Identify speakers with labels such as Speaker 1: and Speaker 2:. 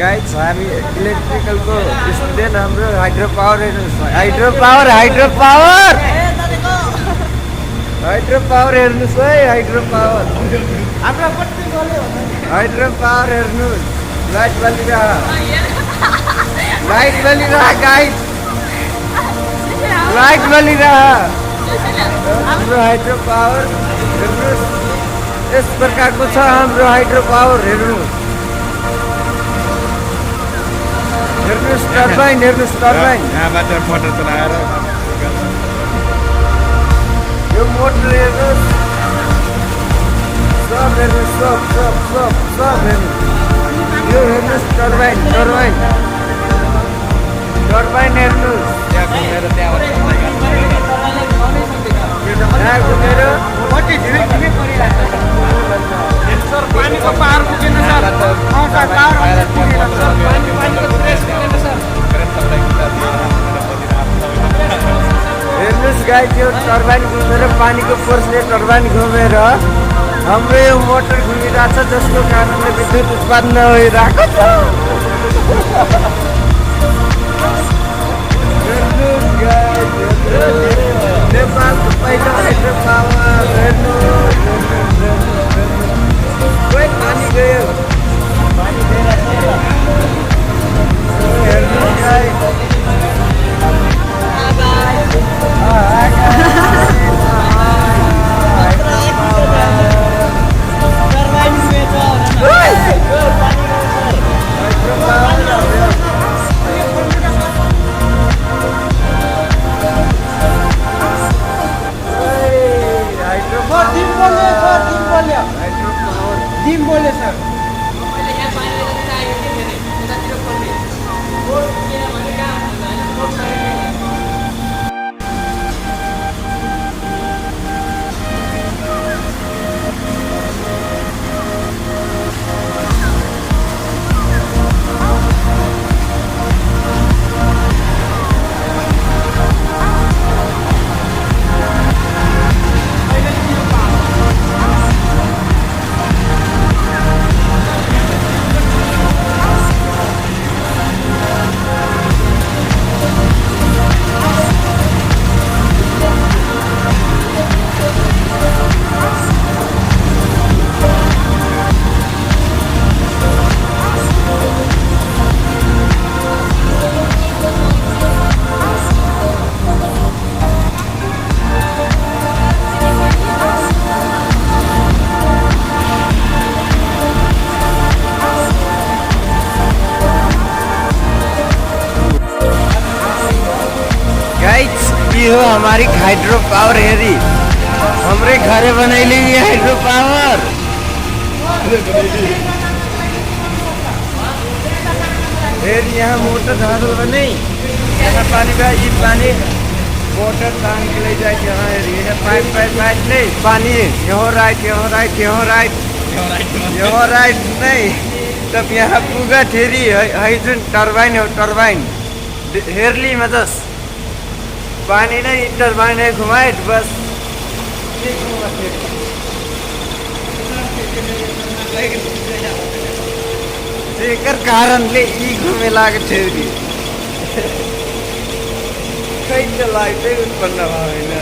Speaker 1: guys हामी इलेक्ट्रिकलको student हाम्रो hydro power हेर्नुहोस् हाइड्रो पावर हाइड्रो पावर हेर्नुहोस् है हाइड्रो पावर हेर्नुहोस् लाइट बलिरह गाइस लाइट बलिरह हाम्रो हाइड्रो पावर हेर्नुहोस् यस प्रकारको छ हाम्रो हाइड्रो पावर हेर्नुहोस् टर्बाइन
Speaker 2: यहाँबाट मोटर चलाएर
Speaker 1: यो मोटर हेर्नुहोस् सब हेर्नुहोस् सब हेर्नुहोस् यो हेर्नुहोस् टर्बाइन हेर्नुहोस्
Speaker 2: त्यहाँ घुमेर त्यहाँबाट
Speaker 1: घुमेर
Speaker 3: सर पानीको पावर पुगेन सर सर पावर पुगेन सर पानीको प्रेस पुगेन सर
Speaker 1: हेर्नुहोस् गाइस यो टर्बाइन घुमेर पानीको फोर्सले टर्बाइन घुमेर हाम्रो यो मोटर घुमिरहेको छ जसको कारणले विद्युत उत्पादन भइरहेको छ हेर्नुहोस् गाइस नेपालको पहिलो हाइड्रो पावर हेर्नुहोस् पानी गयो हेर्नुहोस् गाइस
Speaker 3: टीम बोले सर
Speaker 1: ये हो हमारी हाइड्रो पावर हेरी हमरे घरे बनैली ये हाइड्रो पावर हेरी यहाँ मोटर धारल बने यहाँ पानी का ये पानी मोटर टांग के ले जाए यहाँ हेरी यहाँ पाइप नहीं पानी यहाँ राइट नहीं तब यहाँ पूरा ठेरी है जुन टर्बाइन हो टर्बाइन हेरली में जस पानी नहीं टर्बाइन है घुमाए बस जेकर कारणले यी घुमे लागेको थियो नि खै त लाइटै उत्पन्न भयो होइन